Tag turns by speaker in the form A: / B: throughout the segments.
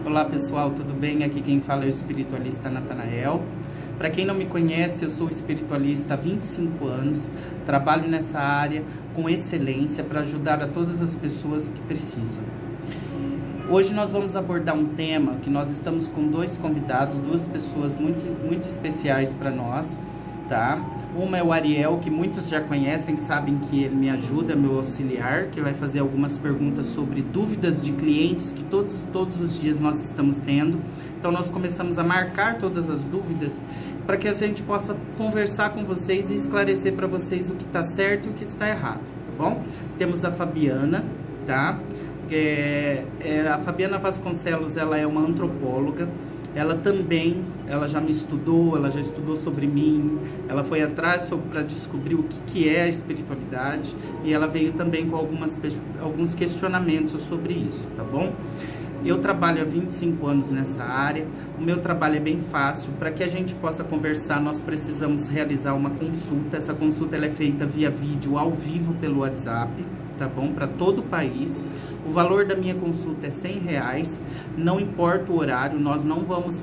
A: Olá pessoal, tudo bem? Aqui quem fala é o espiritualista Natanael. Para quem não me conhece, eu sou espiritualista há 25 anos, trabalho nessa área com excelência para ajudar a todas as pessoas que precisam. Hoje nós vamos abordar um tema que nós estamos com dois convidados, duas pessoas muito especiais para nós, tá? Uma é o Ariel, que muitos já conhecem, sabem que ele me ajuda, meu auxiliar, que vai fazer algumas perguntas sobre dúvidas de clientes que todos os dias nós estamos tendo. Então nós começamos a marcar todas as dúvidas para que a gente possa conversar com vocês e esclarecer para vocês o que está certo e o que está errado, tá bom? Temos a Fabiana, tá? A Fabiana Vasconcelos, ela é uma antropóloga. Ela já me estudou, ela já estudou sobre mim, ela foi atrás para descobrir o que é a espiritualidade e ela veio também com alguns questionamentos sobre isso, tá bom? Eu trabalho há 25 anos nessa área, o meu trabalho é bem fácil. Para que a gente possa conversar, nós precisamos realizar uma consulta. Essa consulta ela é feita via vídeo, ao vivo, pelo WhatsApp, tá bom? Para todo o país. O valor da minha consulta é R$100, não importa o horário, nós não vamos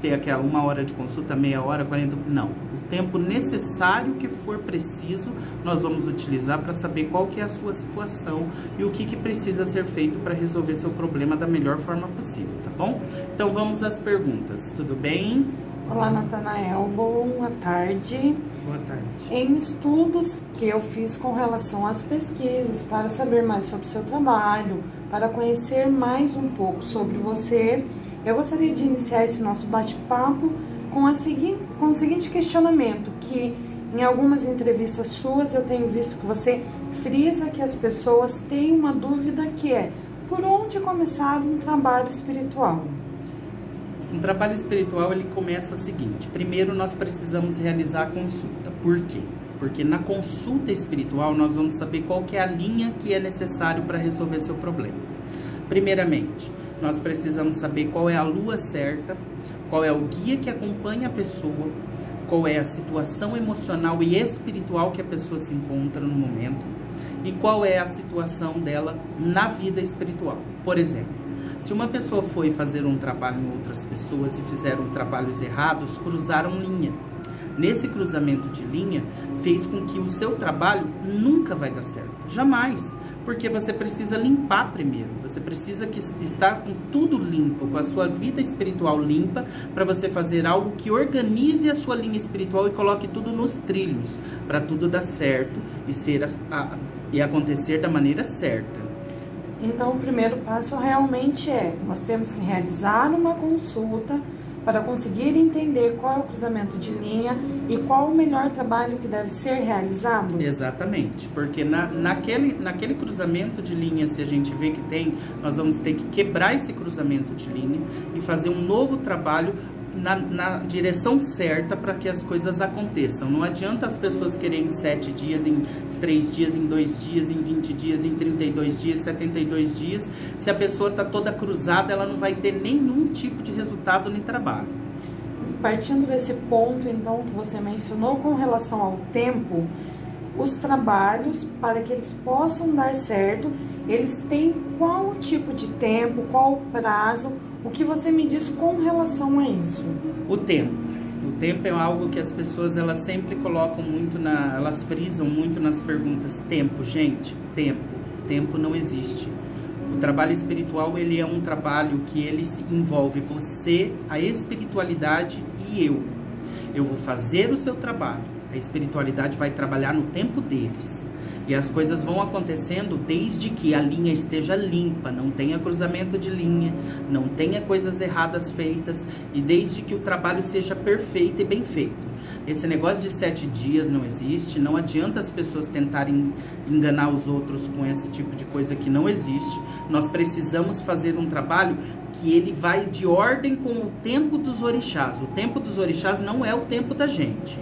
A: ter aquela 1 hora de consulta, meia hora, 40, não. O tempo necessário que for preciso, nós vamos utilizar para saber qual que é a sua situação e o que precisa ser feito para resolver seu problema da melhor forma possível, tá bom? Então vamos às perguntas, tudo bem?
B: Olá, Natanael, boa tarde.
A: Boa tarde.
B: Em estudos que eu fiz com relação às pesquisas, para saber mais sobre o seu trabalho, para conhecer mais um pouco sobre você, eu gostaria de iniciar esse nosso bate-papo com o seguinte questionamento, que em algumas entrevistas suas eu tenho visto que você frisa que as pessoas têm uma dúvida que é: por onde começar um trabalho espiritual?
A: Um trabalho espiritual, ele começa o seguinte: primeiro nós precisamos realizar a consulta. Por quê? Porque na consulta espiritual nós vamos saber qual que é a linha que é necessário para resolver seu problema. Primeiramente, nós precisamos saber qual é a lua certa, qual é o guia que acompanha a pessoa, qual é a situação emocional e espiritual que a pessoa se encontra no momento e qual é a situação dela na vida espiritual. Por exemplo, se uma pessoa foi fazer um trabalho em outras pessoas e fizeram trabalhos errados, cruzaram linha. Nesse cruzamento de linha, fez com que o seu trabalho nunca vai dar certo. Jamais. Porque você precisa limpar primeiro. Você precisa estar com tudo limpo, com a sua vida espiritual limpa, para você fazer algo que organize a sua linha espiritual e coloque tudo nos trilhos, para tudo dar certo e acontecer da maneira certa.
B: Então, o primeiro passo realmente nós temos que realizar uma consulta para conseguir entender qual é o cruzamento de linha e qual o melhor trabalho que deve ser realizado?
A: Exatamente, porque naquele cruzamento de linha, se a gente vê que tem, nós vamos ter que quebrar esse cruzamento de linha e fazer um novo trabalho na direção certa para que as coisas aconteçam. Não adianta as pessoas quererem 7 dias, em 3 dias, em 2 dias, em 20 dias, em 32 dias, 72 dias. Se a pessoa está toda cruzada, ela não vai ter nenhum tipo de resultado no trabalho.
B: Partindo desse ponto, então, que você mencionou com relação ao tempo, os trabalhos, para que eles possam dar certo, eles têm qual tipo de tempo, qual o prazo? O que você me diz com relação a isso? O tempo.
A: O tempo é algo que as pessoas elas sempre colocam muito elas frisam muito nas perguntas. Tempo, gente, tempo. Tempo não existe. O trabalho espiritual, ele é um trabalho que ele envolve você, a espiritualidade e eu. Eu vou fazer o seu trabalho. A espiritualidade vai trabalhar no tempo deles. E as coisas vão acontecendo desde que a linha esteja limpa, não tenha cruzamento de linha, não tenha coisas erradas feitas e desde que o trabalho seja perfeito e bem feito. Esse negócio de 7 dias não existe, não adianta as pessoas tentarem enganar os outros com esse tipo de coisa que não existe. Nós precisamos fazer um trabalho que ele vai de ordem com o tempo dos orixás. O tempo dos orixás não é o tempo da gente.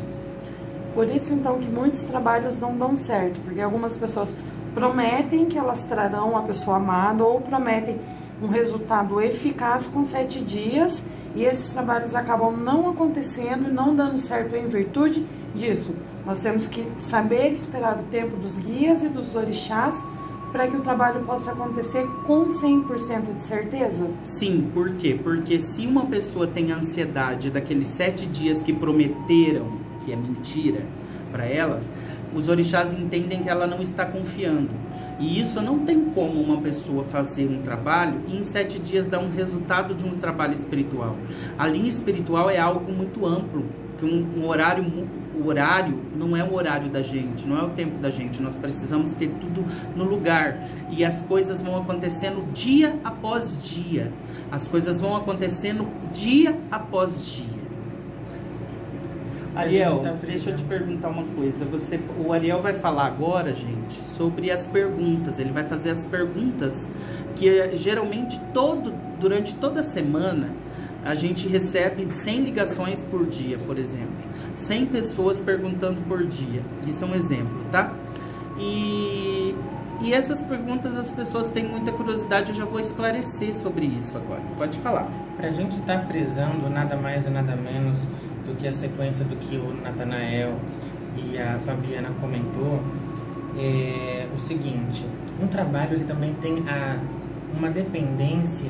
B: Por isso, então, que muitos trabalhos não dão certo, porque algumas pessoas prometem que elas trarão a pessoa amada ou prometem um resultado eficaz com 7 dias e esses trabalhos acabam não acontecendo e não dando certo em virtude disso. Nós temos que saber esperar o tempo dos guias e dos orixás para que o trabalho possa acontecer com 100% de certeza?
A: Sim, por quê? Porque se uma pessoa tem ansiedade daqueles 7 dias que prometeram, que é mentira para elas, os orixás entendem que ela não está confiando. E isso não tem como uma pessoa fazer um trabalho e em 7 dias dar um resultado de um trabalho espiritual. A linha espiritual é algo muito amplo, que o horário não é o horário da gente, não é o tempo da gente. Nós precisamos ter tudo no lugar. E as coisas vão acontecendo dia após dia. As coisas vão acontecendo dia após dia. Ariel, deixa eu te perguntar uma coisa. O Ariel vai falar agora, gente, sobre as perguntas. Ele vai fazer as perguntas que geralmente durante toda a semana a gente recebe 100 ligações por dia, por exemplo. 100 pessoas perguntando por dia. Isso é um exemplo, tá? E essas perguntas as pessoas têm muita curiosidade. Eu já vou esclarecer sobre isso agora. Pode falar.
C: Pra gente estar frisando nada mais e nada menos do que a sequência do que o Natanael e a Fabiana comentou, é o seguinte: um trabalho ele também tem uma dependência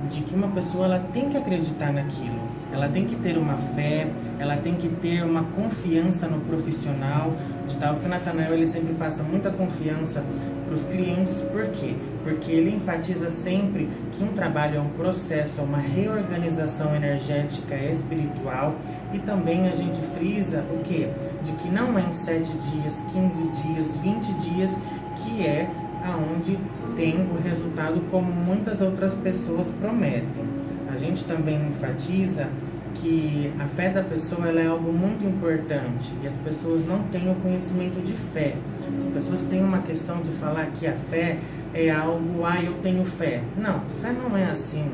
C: de que uma pessoa ela tem que acreditar naquilo, ela tem que ter uma fé, ela tem que ter uma confiança no profissional, de tal que o Natanael ele sempre passa muita confiança para os clientes. Por quê? Porque ele enfatiza sempre que um trabalho é um processo, é uma reorganização energética espiritual, e também a gente frisa o quê? De que não é em 7 dias, 15 dias, 20 dias que é aonde tem o resultado como muitas outras pessoas prometem. A gente também enfatiza que a fé da pessoa ela é algo muito importante e as pessoas não têm o conhecimento de fé. As pessoas têm uma questão de falar que a fé é algo, eu tenho fé. Não, fé não é assim.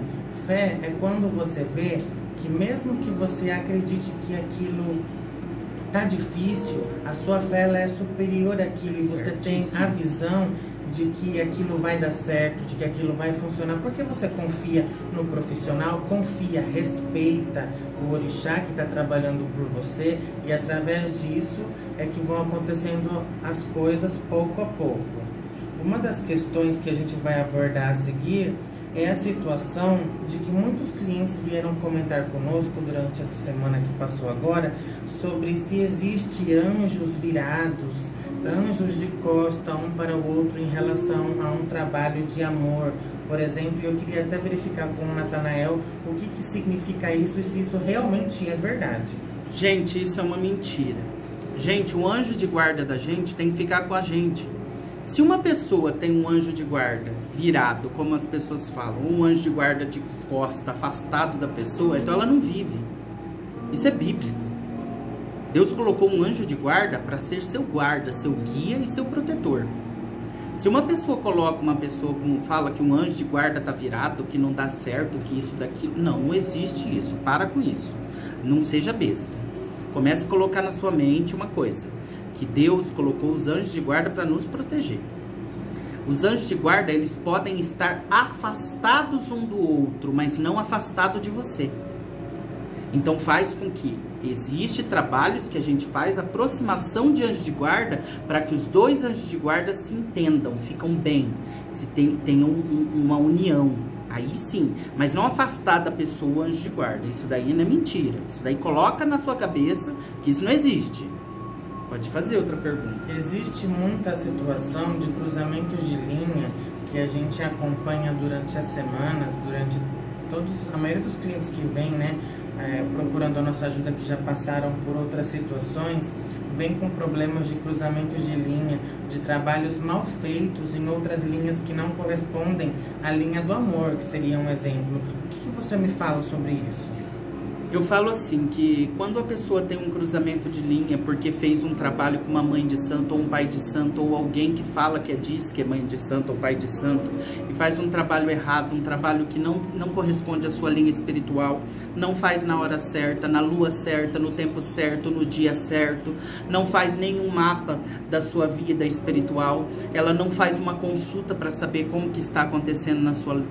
C: Fé é quando você vê que mesmo que você acredite que aquilo tá difícil, a sua fé ela é superior àquilo e você tem a visão de que aquilo vai dar certo, de que aquilo vai funcionar, porque você confia no profissional, confia, respeita o orixá que está trabalhando por você, e através disso é que vão acontecendo as coisas pouco a pouco. Uma das questões que a gente vai abordar a seguir é a situação de que muitos clientes vieram comentar conosco durante essa semana que passou agora sobre se existe anjos virados, anjos de costa um para o outro em relação a um trabalho de amor. Por exemplo, eu queria até verificar com o Natanael o que significa isso e se isso realmente é verdade.
A: Gente, isso é uma mentira. Gente, o anjo de guarda da gente tem que ficar com a gente. Se uma pessoa tem um anjo de guarda virado, como as pessoas falam, ou um anjo de guarda de costa, afastado da pessoa, então ela não vive. Isso é bíblico. Deus colocou um anjo de guarda para ser seu guarda, seu guia e seu protetor. Se uma pessoa coloca uma pessoa, fala que um anjo de guarda está virado, que não dá certo, que isso, daquilo, não existe isso. Para com isso. Não seja besta. Comece a colocar na sua mente uma coisa, que Deus colocou os anjos de guarda para nos proteger. Os anjos de guarda, eles podem estar afastados um do outro, mas não afastado de você. Então faz com que existe trabalhos que a gente faz, aproximação de anjos de guarda, para que os dois anjos de guarda se entendam, ficam bem, se tenham uma união. Aí sim, mas não afastar da pessoa o anjo de guarda. Isso daí não é mentira. Isso daí coloca na sua cabeça que isso não existe. Pode fazer outra pergunta.
C: Existe muita situação de cruzamentos de linha que a gente acompanha durante as semanas, durante a maioria dos clientes que vêm, né, procurando a nossa ajuda, que já passaram por outras situações, vem com problemas de cruzamentos de linha, de trabalhos mal feitos em outras linhas que não correspondem à linha do amor, que seria um exemplo. O que você me fala sobre isso?
A: Eu falo assim, que quando a pessoa tem um cruzamento de linha porque fez um trabalho com uma mãe de santo ou um pai de santo, ou alguém que fala que diz que é mãe de santo ou pai de santo, e faz um trabalho errado, um trabalho que não corresponde à sua linha espiritual, não faz na hora certa, na lua certa, no tempo certo, no dia certo, não faz nenhum mapa da sua vida espiritual, ela não faz uma consulta para saber como que está acontecendo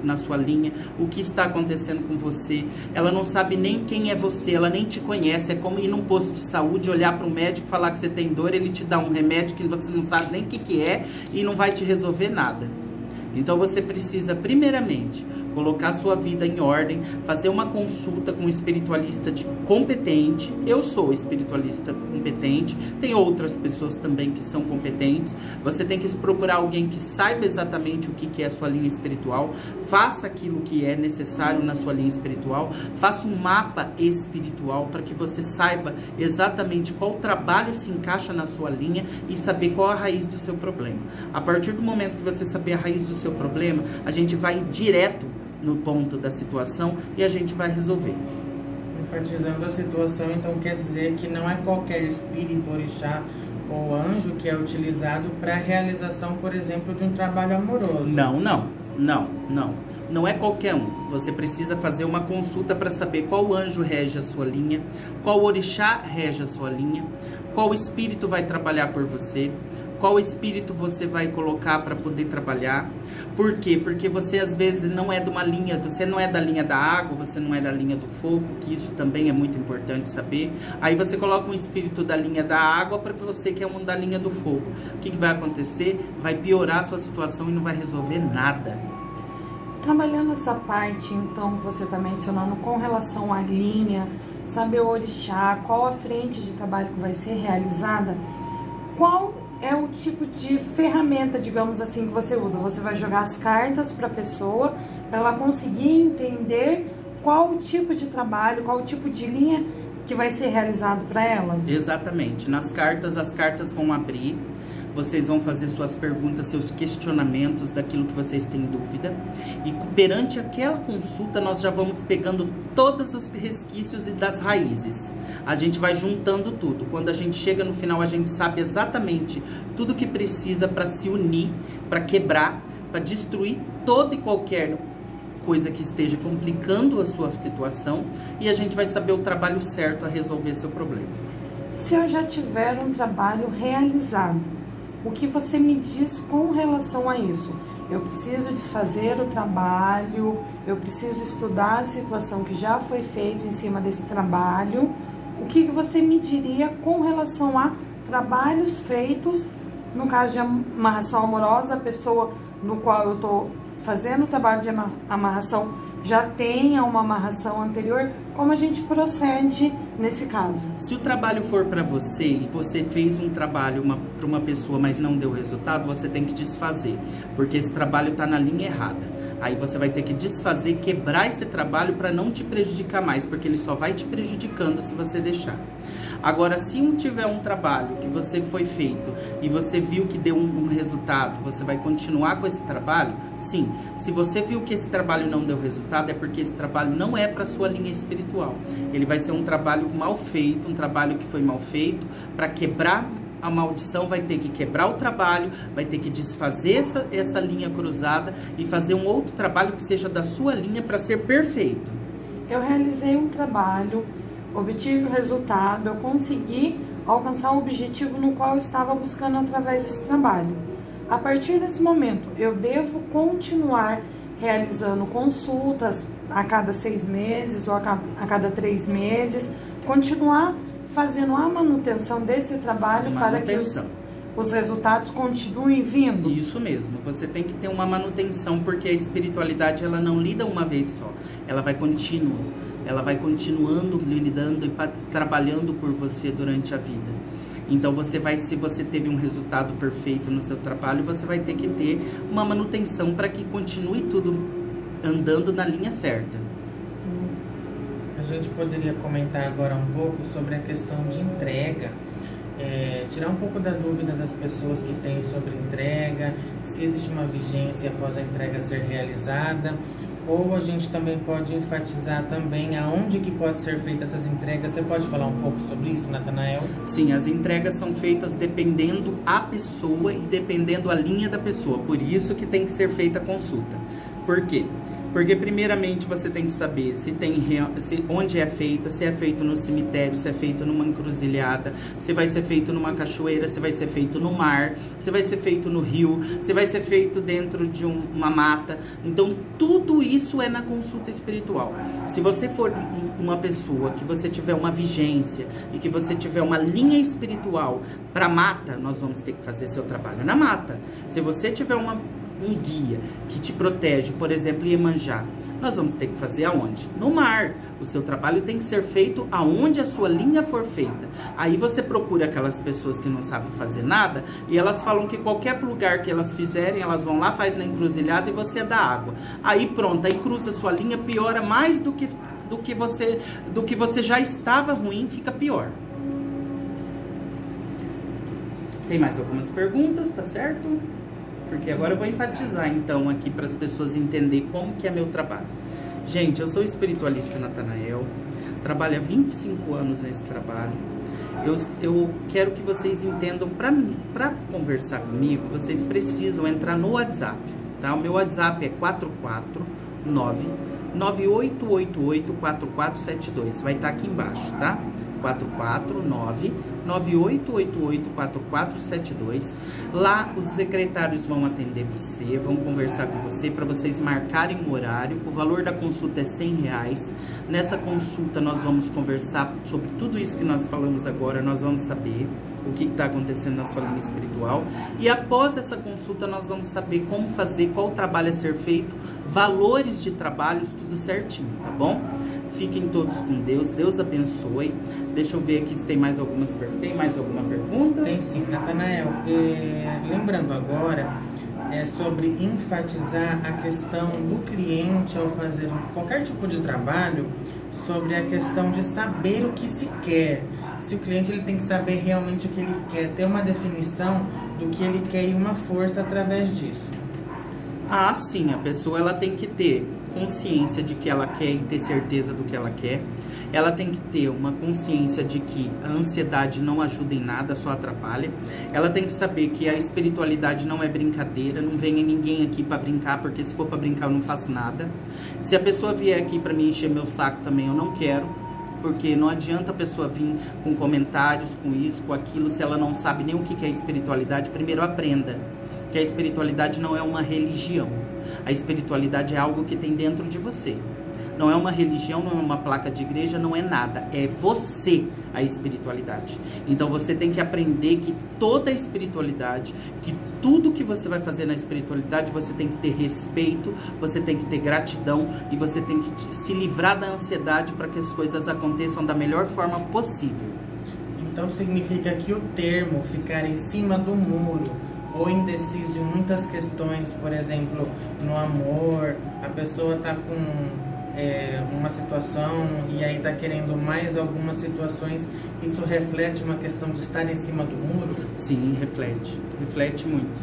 A: na sua linha, o que está acontecendo com você, ela não sabe nem quem é você, ela nem te conhece. É como ir num posto de saúde, olhar para o médico, falar que você tem dor, ele te dá um remédio que você não sabe nem o que é e não vai te resolver nada. Então você precisa, primeiramente, colocar sua vida em ordem, fazer uma consulta com um espiritualista competente. Eu sou espiritualista competente, tem outras pessoas também que são competentes. Você tem que procurar alguém que saiba exatamente o que é a sua linha espiritual, faça aquilo que é necessário na sua linha espiritual, faça um mapa espiritual para que você saiba exatamente qual trabalho se encaixa na sua linha e saber qual a raiz do seu problema. A partir do momento que você saber a raiz do seu problema, a gente vai direto no ponto da situação e a gente vai resolver.
C: Enfatizando a situação, então quer dizer que não é qualquer espírito, orixá ou anjo que é utilizado para a realização, por exemplo, de um trabalho amoroso. Não é qualquer um. Você precisa fazer uma consulta para saber qual anjo rege a sua linha, qual orixá rege a sua linha, qual espírito vai trabalhar por você, qual espírito você vai colocar para poder trabalhar. Por quê? Porque você às vezes não é de uma linha, você não é da linha da água, você não é da linha do fogo, que isso também é muito importante saber. Aí você coloca um espírito da linha da água para você que é um da linha do fogo. O que vai acontecer? Vai piorar a sua situação e não vai resolver nada.
B: Trabalhando essa parte, então, que você está mencionando com relação à linha, saber o orixá, qual a frente de trabalho que vai ser realizada, qual é o tipo de ferramenta, digamos assim, que você usa? Você vai jogar as cartas para a pessoa, para ela conseguir entender qual o tipo de trabalho, qual o tipo de linha que vai ser realizado para ela?
A: Exatamente. Nas cartas, as cartas vão abrir, vocês vão fazer suas perguntas, seus questionamentos daquilo que vocês têm dúvida. E perante aquela consulta, nós já vamos pegando todos os resquícios e das raízes. A gente vai juntando tudo. Quando a gente chega no final, a gente sabe exatamente tudo que precisa para se unir, para quebrar, para destruir toda e qualquer coisa que esteja complicando a sua situação. E a gente vai saber o trabalho certo a resolver seu problema.
B: Se eu já tiver um trabalho realizado, o que você me diz com relação a isso? Eu preciso desfazer o trabalho, eu preciso estudar a situação que já foi feita em cima desse trabalho. O que você me diria com relação a trabalhos feitos, no caso de amarração amorosa, a pessoa no qual eu estou fazendo o trabalho de amarração já tenha uma amarração anterior, como a gente procede nesse caso?
A: Se o trabalho for para você e você fez um trabalho para uma pessoa, mas não deu resultado, você tem que desfazer, porque esse trabalho está na linha errada. Aí você vai ter que desfazer, quebrar esse trabalho para não te prejudicar mais, porque ele só vai te prejudicando se você deixar. Agora, se tiver um trabalho que você foi feito e você viu que deu um resultado, você vai continuar com esse trabalho? Sim. Se você viu que esse trabalho não deu resultado, é porque esse trabalho não é para sua linha espiritual. Ele vai ser um trabalho mal feito, um trabalho que foi mal feito. Para quebrar a maldição, vai ter que quebrar o trabalho, vai ter que desfazer essa linha cruzada e fazer um outro trabalho que seja da sua linha para ser perfeito.
B: Eu realizei um trabalho, obtive o resultado, eu consegui alcançar o objetivo no qual eu estava buscando através desse trabalho. A partir desse momento, eu devo continuar realizando consultas a cada 6 meses ou a cada 3 meses, continuar fazendo a manutenção desse trabalho para que os resultados continuem vindo?
A: Isso mesmo, você tem que ter uma manutenção, porque a espiritualidade ela não lida uma vez só, ela vai continuando lidando e trabalhando por você durante a vida. Então se você teve um resultado perfeito no seu trabalho, você vai ter que ter uma manutenção para que continue tudo andando na linha certa.
C: A gente poderia comentar agora um pouco sobre a questão de entrega, tirar um pouco da dúvida das pessoas que têm sobre entrega, se existe uma vigência após a entrega ser realizada, ou a gente também pode enfatizar também aonde que pode ser feita essas entregas. Você pode falar um pouco sobre isso, Natanael?
A: Sim, as entregas são feitas dependendo a pessoa e dependendo a linha da pessoa, por isso que tem que ser feita a consulta. Por quê? Porque primeiramente você tem que saber onde é feito, se é feito no cemitério, se é feito numa encruzilhada, se vai ser feito numa cachoeira, se vai ser feito no mar, se vai ser feito no rio, se vai ser feito dentro de uma mata. Então tudo isso é na consulta espiritual. Se você for uma pessoa que você tiver uma vigência e que você tiver uma linha espiritual para mata, nós vamos ter que fazer seu trabalho na mata. Se você tiver uma um guia que te protege, por exemplo, Iemanjá, nós vamos ter que fazer aonde? No mar. O seu trabalho tem que ser feito aonde a sua linha for feita. Aí você procura aquelas pessoas que não sabem fazer nada e elas falam que qualquer lugar que elas fizerem, elas vão lá, faz na encruzilhada e você dá água. Aí pronto, aí cruza a sua linha, piora mais do que você já estava ruim, fica pior. Tem mais algumas perguntas, tá certo? Porque agora eu vou enfatizar então aqui para as pessoas entenderem como que é meu trabalho. Gente, eu sou espiritualista Natanael, trabalho há 25 anos nesse trabalho. Eu quero que vocês entendam, para conversar comigo, vocês precisam entrar no WhatsApp, tá? O meu WhatsApp é 449-9888-4472, vai estar aqui embaixo, tá? 449-9888-4472. Lá os secretários vão atender você, vão conversar com você para vocês marcarem um horário. O valor da consulta é R$100. Nessa consulta nós vamos conversar sobre tudo isso que nós falamos agora, nós vamos saber o que está acontecendo na sua linha espiritual. E após essa consulta nós vamos saber como fazer, qual trabalho a ser feito, valores de trabalhos, tudo certinho, tá bom? Fiquem todos com Deus, Deus abençoe. Deixa eu ver aqui se tem mais alguma pergunta.
C: Tem sim, Natanael. Lembrando agora, sobre enfatizar a questão do cliente ao fazer qualquer tipo de trabalho, sobre a questão de saber o que se quer. Se o cliente ele tem que saber realmente o que ele quer, ter uma definição do que ele quer e uma força através disso.
A: Ah, sim, a pessoa ela tem que ter consciência de que ela quer e ter certeza do que ela quer. Ela tem que ter uma consciência de que a ansiedade não ajuda em nada, só atrapalha. Ela tem que saber que a espiritualidade não é brincadeira, não venha ninguém aqui para brincar, porque se for para brincar eu não faço nada. Se a pessoa vier aqui para me encher meu saco também, eu não quero, porque não adianta a pessoa vir com comentários, com isso, com aquilo, se ela não sabe nem o que é espiritualidade. Primeiro aprenda que a espiritualidade não é uma religião. A espiritualidade é algo que tem dentro de você. Não é uma religião, não é uma placa de igreja, não é nada. É você a espiritualidade. Então você tem que aprender que toda a espiritualidade, que tudo que você vai fazer na espiritualidade, você tem que ter respeito, você tem que ter gratidão e você tem que se livrar da ansiedade para que as coisas aconteçam da melhor forma possível.
C: Então significa que o termo ficar em cima do muro ou indeciso em muitas questões, por exemplo, no amor, a pessoa está com uma situação e aí está querendo mais algumas situações, isso reflete uma questão de estar em cima do muro?
A: Sim, reflete muito,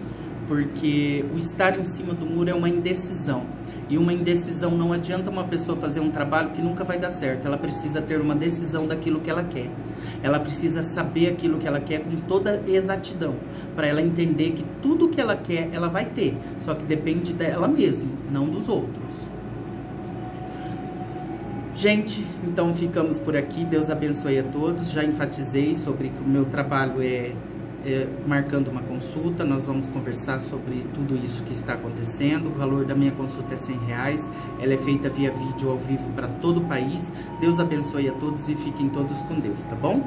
A: porque o estar em cima do muro é uma indecisão, e uma indecisão não adianta uma pessoa fazer um trabalho que nunca vai dar certo. Ela precisa ter uma decisão daquilo que ela quer, ela precisa saber aquilo que ela quer com toda exatidão, para ela entender que tudo que ela quer, ela vai ter, só que depende dela mesma, não dos outros. Gente, então ficamos por aqui, Deus abençoe a todos. Já enfatizei sobre que o meu trabalho é marcando uma consulta, nós vamos conversar sobre tudo isso que está acontecendo. O valor da minha consulta é R$100, ela é feita via vídeo ao vivo para todo o país. Deus abençoe a todos e fiquem todos com Deus, tá bom?